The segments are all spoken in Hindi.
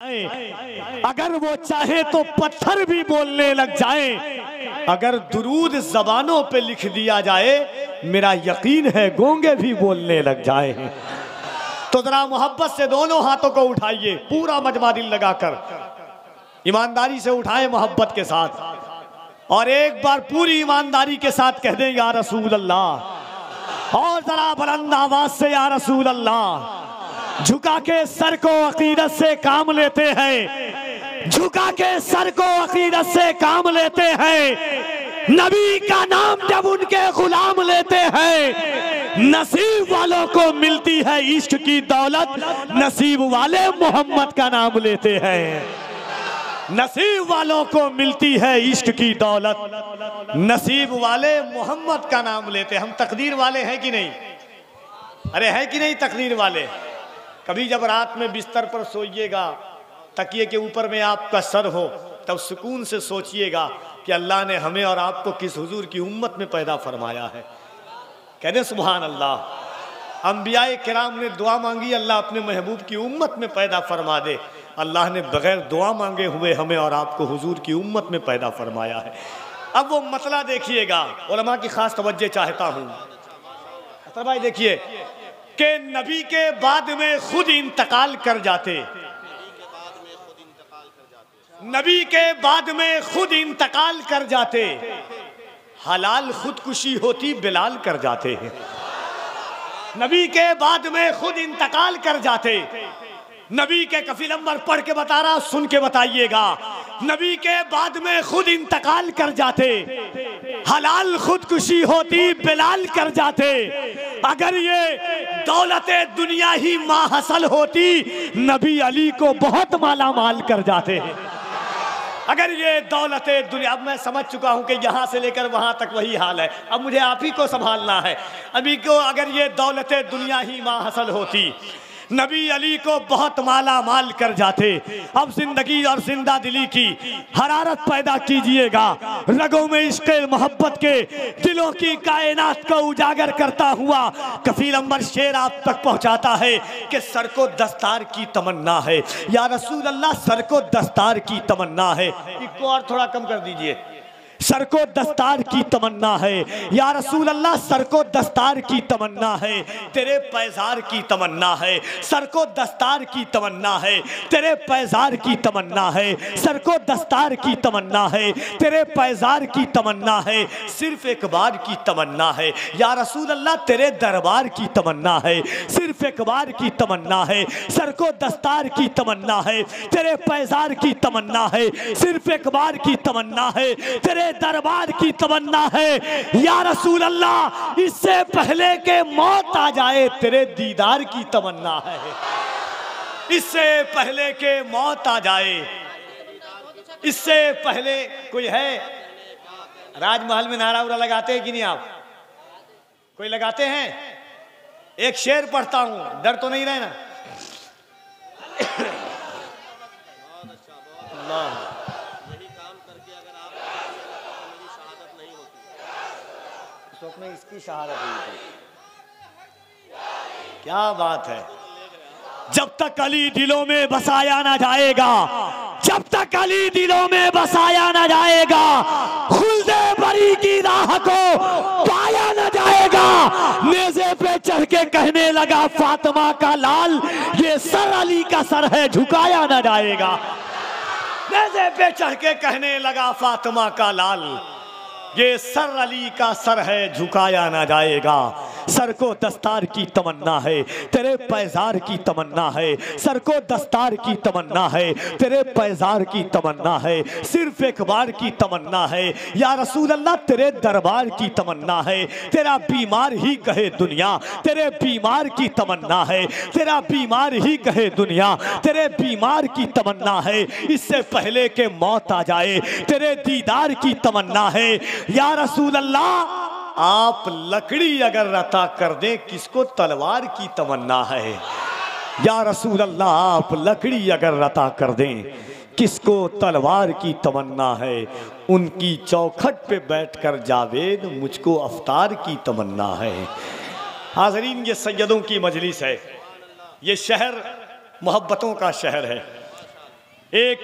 अगर वो चाहे तो पत्थर भी बोलने लग जाए, अगर दुरूद जबानों पे लिख दिया जाए, मेरा यकीन है गूंगे भी बोलने लग जाए। तो जरा मोहब्बत से दोनों हाथों को उठाइए, पूरा मजमा दिल लगाकर ईमानदारी से उठाएं मोहब्बत के साथ, और एक बार पूरी ईमानदारी के साथ कह दें या रसूल अल्लाह, और जरा बुलंद आवाज से या रसूल अल्लाह। झुका के सर को अकीदत से काम लेते हैं, झुका के सर को अकीदत से काम लेते हैं। नबी का नाम जब उनके गुलाम लेते हैं, नसीब वालों को मिलती है इश्क की दौलत, नसीब वाले मोहम्मद का नाम लेते हैं। नसीब वालों को मिलती है इश्क की दौलत, नसीब वाले मोहम्मद का नाम लेते हैं। हम तकदीर वाले हैं कि नहीं? अरे हैं कि नहीं तकदीर वाले? कभी जब रात में बिस्तर पर सोइएगा, तकिए के ऊपर में आपका सर हो, तब सुकून से सोचिएगा कि अल्लाह ने हमें और आपको किस हुजूर की उम्मत में पैदा फरमाया है। कहते सुभान अल्लाह। अंबियाए किराम ने दुआ मांगी, अल्लाह अपने महबूब की उम्मत में पैदा फरमा दे। अल्लाह ने बगैर दुआ मांगे हुए हमें और आपको हुजूर की उम्मत में पैदा फरमाया है। अब वो मतला देखिएगा, उलमा की खास तवज्जो चाहता हूँ। असर भाई देखिए कि नबी के बाद में खुद इंतकाल कर जाते, नबी के बाद में खुद इंतकाल कर जाते, हलाल खुदकुशी होती बिलाल कर जाते हैं। नबी के बाद में खुद इंतकाल कर जाते, नबी के कफील अंबर पढ़ के बता रहा, सुन के बताइएगा। नबी के बाद में खुद इंतकाल कर जाते, हलाल खुदकुशी होती बिलाल कर जाते। अगर ये दौलते दुनिया ही माहसल होती, नबी अली को बहुत माला माल कर जाते। अगर ये दौलते दुनिया, अब मैं समझ चुका हूं कि यहां से लेकर वहां तक वही हाल है, अब मुझे आप ही को संभालना है। अभी को अगर ये दौलते दुनिया ही माहसल होती, नबी अली को बहुत माला माल कर जाते। अब जिंदगी और जिंदा दिली की हरारत पैदा कीजिएगा, रगों में इश्क़ मोहब्बत के दिलों की कायनात को उजागर करता हुआ कफील अंबर शेर आप तक पहुंचाता है कि सर को दस्तार की तमन्ना है या रसूल अल्लाह, सर को दस्तार की तमन्ना है। इसको और थोड़ा कम कर दीजिए। सर को दस्तार की तमन्ना है या रसूल अल्लाह, सर को दस्तार की तमन्ना है, तेरे पैजार की तमन्ना है। सर को दस्तार की तमन्ना है, तेरे पैजार की तमन्ना है। सर को दस्तार की तमन्ना है, तेरे पैजार की तमन्ना है। सिर्फ एक बार की तमन्ना है या रसूल अल्लाह, तेरे दरबार की तमन्ना है। सिर्फ एक बार की तमन्ना है। सर को दस्तार की तमन्ना है, तेरे पैजार की तमन्ना है। सिर्फ एक बार की तमन्ना है, तेरे दरबार की तमन्ना है या रसूल अल्लाह। इससे पहले के मौत आ जाए, तेरे दीदार की तमन्ना है। इससे पहले के मौत आ जाए, इससे पहले कोई है? राजमहल में नारा उरा लगाते हैं कि नहीं आप? कोई लगाते हैं? एक शेर पढ़ता हूं, डर तो नहीं रहे ना? अल्लाह में इसकी शहादत हुई थी। क्या बात है। जब तक अली दिलों में बसाया ना जाएगा, जब तक अली दिलों में बसाया ना जाएगा, खुल्दे बरी की राह को पाया ना जाएगा। नेज़े पे चढ़ के कहने लगा फातिमा का लाल, ये सर अली का सर है, झुकाया ना जाएगा। नेज़े पे चढ़ के कहने लगा फातिमा का लाल, ये सर अली का सर है, झुकाया ना जाएगा। सर को दस्तार की तमन्ना है, तेरे पैजार की तमन्ना है। सर को दस्तार की तमन्ना है, तेरे पैजार की तमन्ना है। सिर्फ एक बार की तमन्ना है या रसूल अल्लाह, तेरे दरबार की तमन्ना है। तेरा बीमार ही कहे दुनिया, तेरे बीमार की तमन्ना है। तेरा बीमार ही कहे दुनिया, तेरे बीमार की तमन्ना है। इससे पहले के मौत आ जाए, तेरे दीदार की तमन्ना है या रसूल अल्लाह। आप लकड़ी अगर रता कर दें, किसको तलवार की तमन्ना है या रसूल अल्लाह। आप लकड़ी अगर रता कर दें, किसको तलवार की तमन्ना है। उनकी चौखट पे बैठकर जावेद, मुझको अफ्तार की तमन्ना है। हाज़रीन, ये सैयदों की मजलिस है, ये शहर मोहब्बतों का शहर है। एक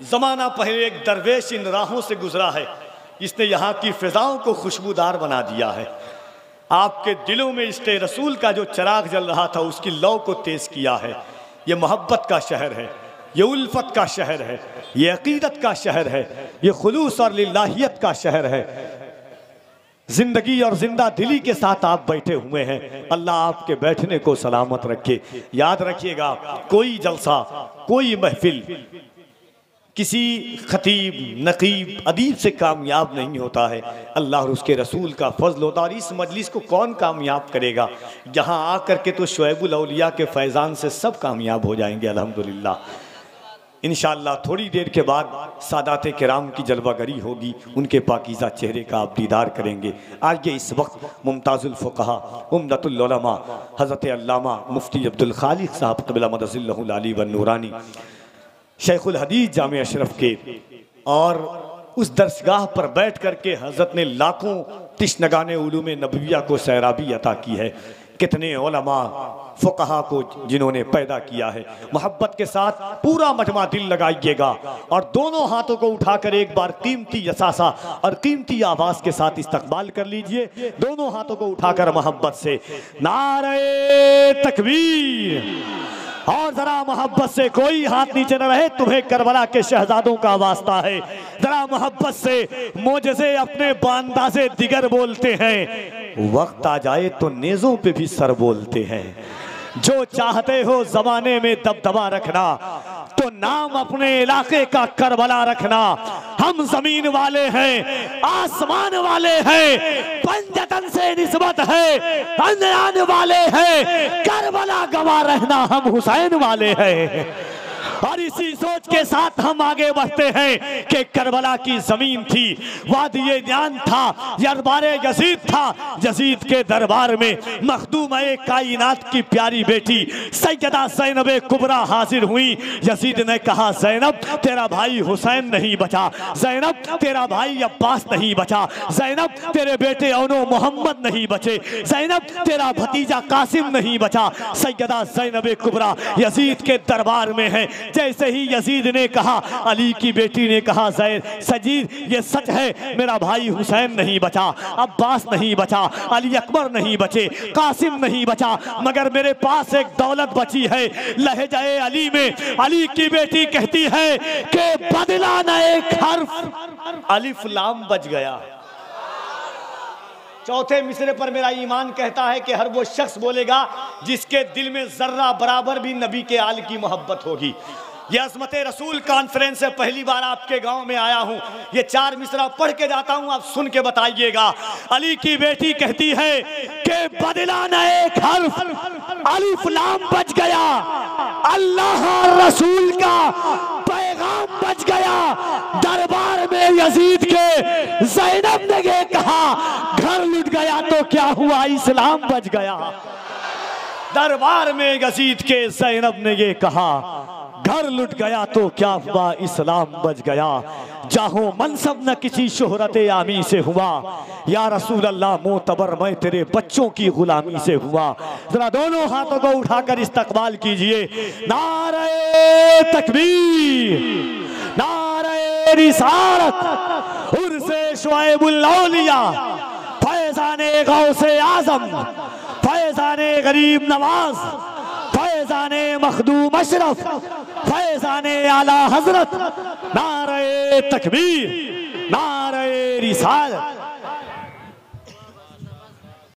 जमाना पहले एक दरवेश इन राहों से गुजरा है, इसने यहाँ की फिजाओं को खुशबूदार बना दिया है। आपके दिलों में इश्क़ रसूल का जो चिराग जल रहा था उसकी लौ को तेज़ किया है। ये मोहब्बत का शहर है, ये उल्फत का शहर है, ये अकीदत का शहर है, ये खुलूस और लिल्लाहियत का शहर है। जिंदगी और जिंदा दिली के साथ आप बैठे हुए हैं। अल्लाह आपके बैठने को सलामत रखे। याद रखिएगा, कोई जलसा, कोई महफिल किसी खतीब, नकीब, अदीब से कामयाब नहीं होता है। अल्लाह और उसके रसूल का फजल होता। और इस मजलिस को कौन कामयाब करेगा? यहाँ आकर के तो शुएबुल औलिया के फैज़ान से सब कामयाब हो जाएंगे अल्हम्दुलिल्लाह। इंशाअल्लाह थोड़ी देर के बाद सादाते किराम की जलवागरी होगी, उनके पाकीज़ा चेहरे का आप दीदार करेंगे। आइए इस वक्त मुमताज़ुल फ़ुक़हा उम्दतुल उलमा हज़रत अल्लामा मुफ्ती अब्दुल खालिक साहब क़िबला मदज़िल्लहुल आली व नूरानी शेखुल हदीस जामे अशरफ के और उस दरसगाह पर बैठ कर के हज़रत ने लाखों तिश्नगाने उलूम नबविया को सैराबी अता की है। कितने उलमा फ़ुक़हा को जिन्होंने पैदा किया है। मोहब्बत के साथ पूरा मजमा दिल लगाइएगा और दोनों हाथों को उठाकर एक बार कीमती यसासा और कीमती आवाज़ के साथ इस्तकबाल कर लीजिए। दोनों हाथों को उठाकर मोहब्बत से नारे तकबीर, और जरा मोहब्बत से कोई हाथ नीचे न रहे, तुम्हें करबला के शहजादों का वास्ता है। जरा मोहब्बत से मोजज़े अपने बांदाज़े दिगर बोलते हैं, वक्त आ जाए तो नेज़ों पे भी सर बोलते हैं। जो चाहते हो ज़माने में दबदबा रखना, तो नाम अपने इलाके का करबला रखना। हम ज़मीन वाले हैं, आसमान वाले हैं, पंजतन से निस्बत है, अनयान वाले हैं, करबला गवा रहना हम हुसैन वाले हैं। और इसी सोच के साथ हम आगे बढ़ते हैं कि करबला की जमीन थी, वादिये न्यान था, दरबारे यजीद था। यजीद के दरबार में मखदूम-ए कायनात की प्यारी बेटी सैयदा ज़ैनब कुबरा हाजिर हुई। यजीद ने कहा, ज़ैनब तेरा भाई हुसैन नहीं बचा, ज़ैनब तेरा भाई अब्बास नहीं बचा, ज़ैनब तेरे बेटे औनो मोहम्मद नहीं बचे, ज़ैनब तेरा भतीजा कासिम नहीं बचा। सैयदा ज़ैनब कुबरा यजीद के दरबार में है। जैसे ही यजीद ने कहा, अली की बेटी ने कहा, सजीद ये सच है, मेरा भाई हुसैन नहीं बचा, अब्बास नहीं बचा, अली अकबर नहीं बचे, कासिम नहीं बचा, मगर मेरे पास एक दौलत बची है। लहजाए अली में अली की बेटी कहती है कि बदला न एक हर्फ, अलिफ लाम बच गया। चौथे मिसरे पर मेरा ईमान कहता है कि हर वो शख्स बोलेगा जिसके दिल में जर्रा बराबर भी नबी के आल की मोहब्बत होगी। ये अज़मत रसूल कॉन्फ्रेंस से पहली बार आपके गांव में आया हूं। ये 4 मिसरा पढ़ के जाता हूं, आप सुन के बताइएगा। अली की बेटी कहती है कि बदला न एक हर्फ, अलिफ लाम बच गया, अल्लाह रसूल का पैगाम बच गया। दरबार में यजीद के ज़ैनब ने ये कहा, घर लुट गया तो क्या हुआ, इस्लाम बच गया। दरबार में यजीद के ज़ैनब ने ये कहा, घर लुट गया तो क्या हुआ, इस्लाम बच गया। जाहो मनसब न किसी शोहरत आमी से हुआ, या रसूल अल्लाह मोतबर मैं तेरे बच्चों की गुलामी से हुआ। जरा दोनों हाथों को उठाकर इस्तकबाल कीजिए। नारे तकबीर, नारे रिसालत, उर्से शुएबुल औलिया, फैज़ाने गौसे आज़म, फैज़ाने गरीब नवाज, फैज़ाने मखदूम अशरफ, फैज़ाने आला हजरत। नारे तकबीर, नारे रिसालत।